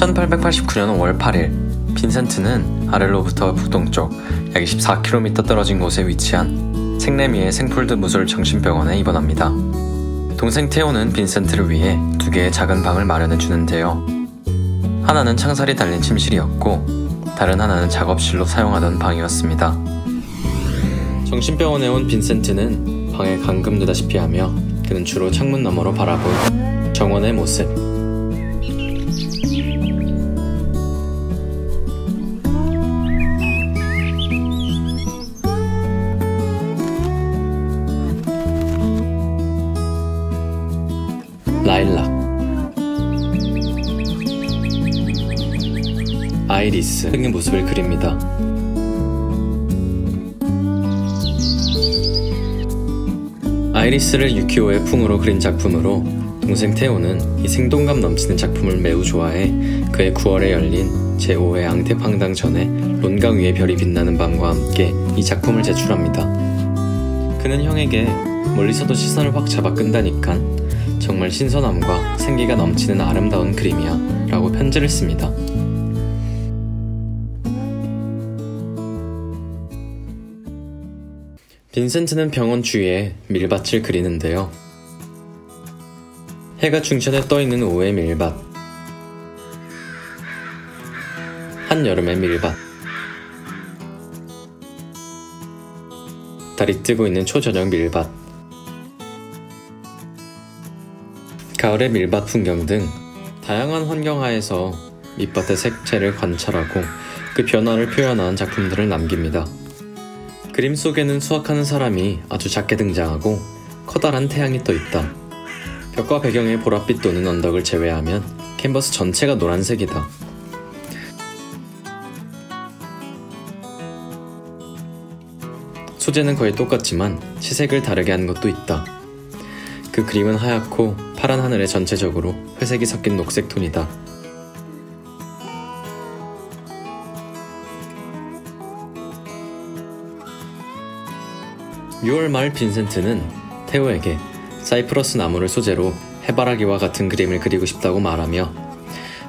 1889년 5월 8일, 빈센트는 아렐로부터 북동쪽 약 24km 떨어진 곳에 위치한 생레미의 생폴드 무술 정신병원에 입원합니다. 동생 테오는 빈센트를 위해 2개의 작은 방을 마련해 주는데요. 하나는 창살이 달린 침실이었고 다른 하나는 작업실로 사용하던 방이었습니다. 정신병원에 온 빈센트는 방에 감금되다시피 하며 그는 주로 창문 너머로 바라본 정원의 모습. 라일락, 아이리스 등의 모습을 그립니다. 아이리스를 유키오의 풍으로 그린 작품으로 동생 테오는 이 생동감 넘치는 작품을 매우 좋아해 그의 9월에 열린 제5회 앙테팡당 전에 론강 위의 별이 빛나는 밤과 함께 이 작품을 제출합니다. 그는 형에게 멀리서도 시선을 확 잡아 끈다니깐 정말 신선함과 생기가 넘치는 아름다운 그림이야 라고 편지를 씁니다. 빈센트는 병원 주위에 밀밭을 그리는데요. 해가 중천에 떠있는 오후의 밀밭, 한여름의 밀밭, 달이 뜨고 있는 초저녁 밀밭, 가을의 밀밭 풍경 등 다양한 환경하에서 밑밭의 색채를 관찰하고 그 변화를 표현한 작품들을 남깁니다. 그림 속에는 수학하는 사람이 아주 작게 등장하고 커다란 태양이 떠있다. 벽과 배경의 보랏빛 도는 언덕을 제외하면 캔버스 전체가 노란색이다. 소재는 거의 똑같지만 시색을 다르게 한 것도 있다. 그 그림은 하얗고 파란 하늘에 전체적으로 회색이 섞인 녹색 톤이다. (6월) 말 빈센트는 테오에게 사이프러스 나무를 소재로 해바라기와 같은 그림을 그리고 싶다고 말하며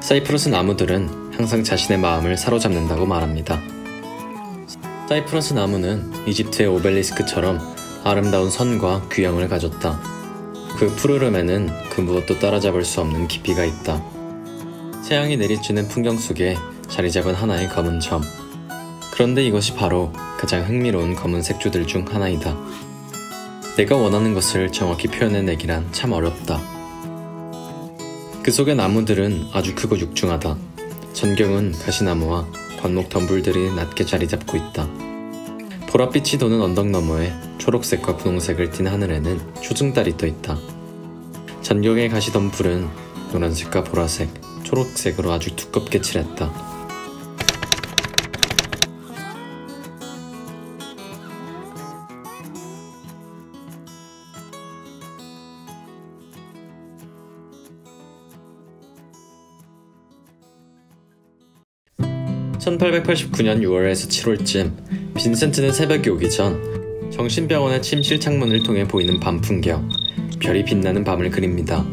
사이프러스 나무들은 항상 자신의 마음을 사로잡는다고 말합니다. 사이프러스 나무는 이집트의 오벨리스크처럼 아름다운 선과 규형을 가졌다. 그 푸르름에는 그 무엇도 따라잡을 수 없는 깊이가 있다. 태양이 내리쬐는 풍경 속에 자리잡은 하나의 검은 점. 그런데 이것이 바로 가장 흥미로운 검은 색조들 중 하나이다. 내가 원하는 것을 정확히 표현해내기란 참 어렵다. 그 속의 나무들은 아주 크고 육중하다. 전경은 가시나무와 관목 덤불들이 낮게 자리잡고 있다. 보랏빛이 도는 언덕 너머에 초록색과 분홍색을 띤 하늘에는 초승달이 떠있다. 전경의 가시덤불은 노란색과 보라색, 초록색으로 아주 두껍게 칠했다. (1889년 6월에서 7월쯤) 빈센트는 새벽이 오기 전 정신병원의 침실 창문을 통해 보이는 밤 풍경, 별이 빛나는 밤을 그립니다.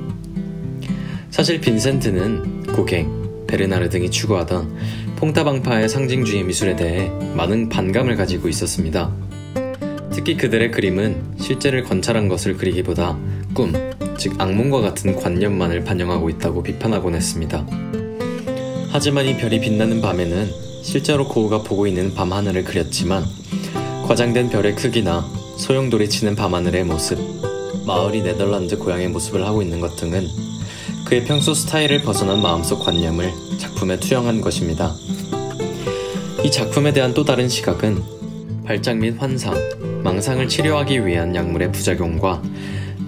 사실 빈센트는 고갱, 베르나르 등이 추구하던 퐁타방파의 상징주의 미술에 대해 많은 반감을 가지고 있었습니다. 특히 그들의 그림은 실제를 관찰한 것을 그리기보다 꿈, 즉 악몽과 같은 관념만을 반영하고 있다고 비판하곤 했습니다. 하지만 이 별이 빛나는 밤에는 실제로 고흐가 보고 있는 밤하늘을 그렸지만 과장된 별의 크기나 소용돌이 치는 밤하늘의 모습, 마을이 네덜란드 고향의 모습을 하고 있는 것 등은 그의 평소 스타일을 벗어난 마음속 관념을 작품에 투영한 것입니다. 이 작품에 대한 또 다른 시각은 발작 및 환상, 망상을 치료하기 위한 약물의 부작용과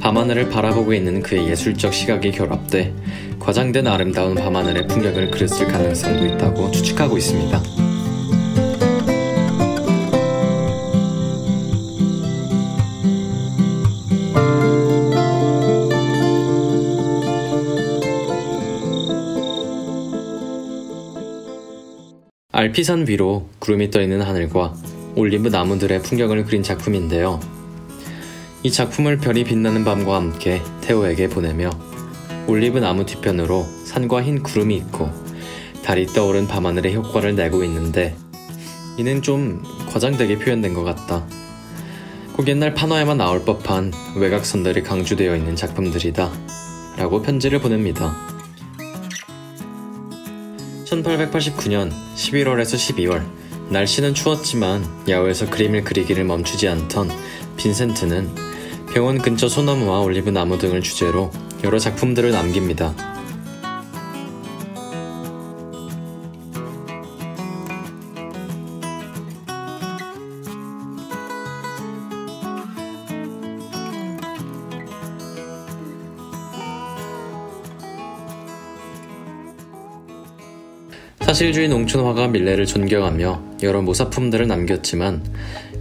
밤하늘을 바라보고 있는 그의 예술적 시각이 결합돼 과장된 아름다운 밤하늘의 풍경을 그렸을 가능성도 있다고 추측하고 있습니다. 알피산 위로 구름이 떠있는 하늘과 올리브 나무들의 풍경을 그린 작품인데요. 이 작품을 별이 빛나는 밤과 함께 테오에게 보내며 올리브 나무 뒤편으로 산과 흰 구름이 있고 달이 떠오른 밤하늘의 효과를 내고 있는데 이는 좀 과장되게 표현된 것 같다. 꼭 옛날 판화에만 나올 법한 외곽선들이 강조되어 있는 작품들이다 라고 편지를 보냅니다. 1889년 11월에서 12월 날씨는 추웠지만 야외에서 그림을 그리기를 멈추지 않던 빈센트는 병원 근처 소나무와 올리브 나무 등을 주제로 여러 작품들을 남깁니다. 사실주의 농촌화가 밀레를 존경하며 여러 모사품들을 남겼지만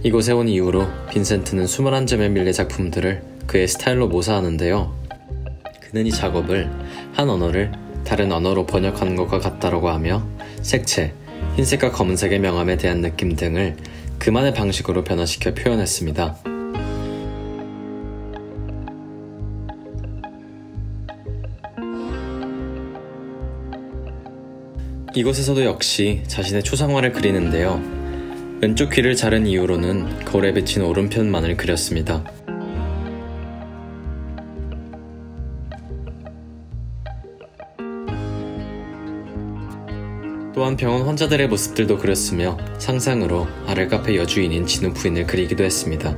이곳에 온 이후로 빈센트는 21점의 밀레 작품들을 그의 스타일로 모사하는데요. 그는 이 작업을 한 언어를 다른 언어로 번역하는 것과 같다라고 하며 색채, 흰색과 검은색의 명암에 대한 느낌 등을 그만의 방식으로 변화시켜 표현했습니다. 이곳에서도 역시 자신의 초상화를 그리는데요. 왼쪽 귀를 자른 이유로는 거울에 비친 오른편만을 그렸습니다. 또한 병원 환자들의 모습들도 그렸으며 상상으로 아랫카페 여주인인 진우 부인을 그리기도 했습니다.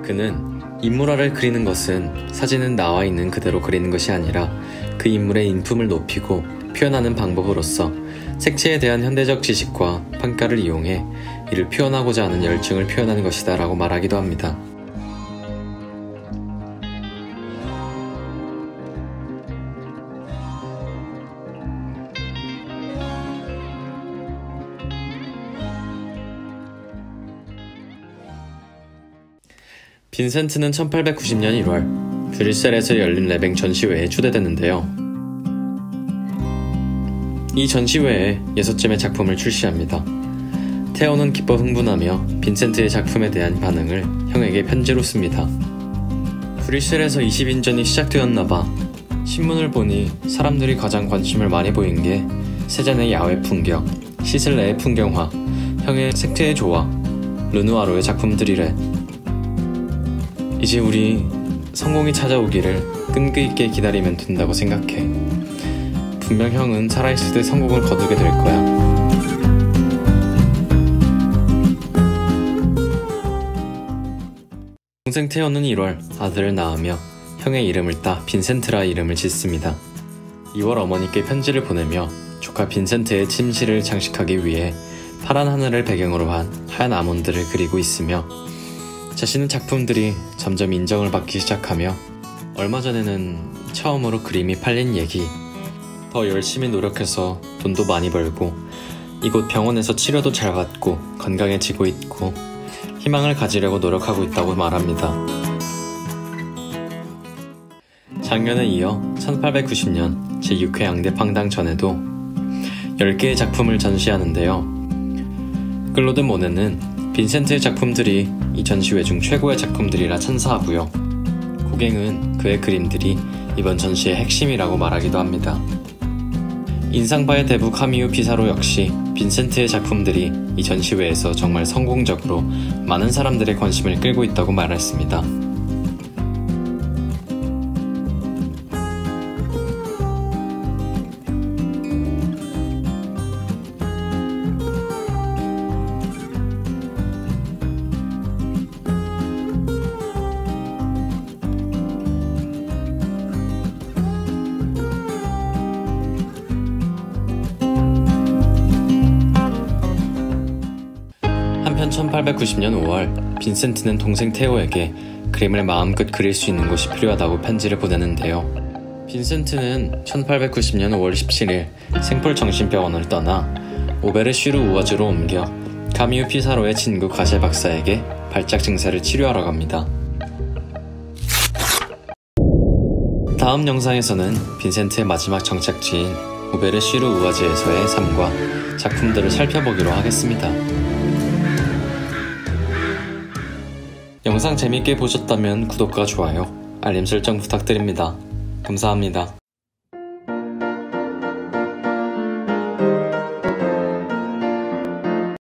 그는 인물화를 그리는 것은 사진은 나와 있는 그대로 그리는 것이 아니라 그 인물의 인품을 높이고 표현하는 방법으로서 색채에 대한 현대적 지식과 판가를 이용해 이를 표현하고자 하는 열정을 표현하는 것이다 라고 말하기도 합니다. 빈센트는 1890년 1월 브뤼셀에서 열린 레뱅 전시회에 초대됐는데요. 이 전시회에 6점의 작품을 출시합니다. 테오는 기뻐 흥분하며 빈센트의 작품에 대한 반응을 형에게 편지로 씁니다. 브뤼셀에서 20인전이 시작되었나봐. 신문을 보니 사람들이 가장 관심을 많이 보인 게 세잔의 야외 풍경, 시슬레의 풍경화, 형의 색채의 조화, 르누아르의 작품들이래. 이제 우리 성공이 찾아오기를 끈기 있게 기다리면 된다고 생각해. 분명 형은 살아있을 때 성공을 거두게 될 거야. 동생 테오는 1월 아들을 낳으며 형의 이름을 따 빈센트라 이름을 짓습니다. 2월 어머니께 편지를 보내며 조카 빈센트의 침실을 장식하기 위해 파란 하늘을 배경으로 한 하얀 아몬드를 그리고 있으며 자신의 작품들이 점점 인정을 받기 시작하며 얼마 전에는 처음으로 그림이 팔린 얘기, 더 열심히 노력해서 돈도 많이 벌고 이곳 병원에서 치료도 잘 받고 건강해지고 있고 희망을 가지려고 노력하고 있다고 말합니다. 작년에 이어 1890년 제6회 양대 팡당 전에도 10개의 작품을 전시하는데요. 클로드 모네는 빈센트의 작품들이 이 전시회 중 최고의 작품들이라 찬사하고요. 고갱은 그의 그림들이 이번 전시의 핵심이라고 말하기도 합니다. 인상파의 대부 카미유 피사로 역시 빈센트의 작품들이 이 전시회에서 정말 성공적으로 많은 사람들의 관심을 끌고 있다고 말했습니다. 한편 1890년 5월 빈센트는 동생 테오에게 그림을 마음껏 그릴 수 있는 곳이 필요하다고 편지를 보내는데요. 빈센트는 1890년 5월 17일 생폴 정신병원을 떠나 오베르슈르 우아즈로 옮겨 카미유 피사로의 친구 가셰 박사에게 발작 증세를 치료하러 갑니다. 다음 영상에서는 빈센트의 마지막 정착지인 오베르슈르 우아즈에서의 삶과 작품들을 살펴보기로 하겠습니다. 영상 재밌게 보셨다면 구독과 좋아요, 알림 설정 부탁드립니다. 감사합니다.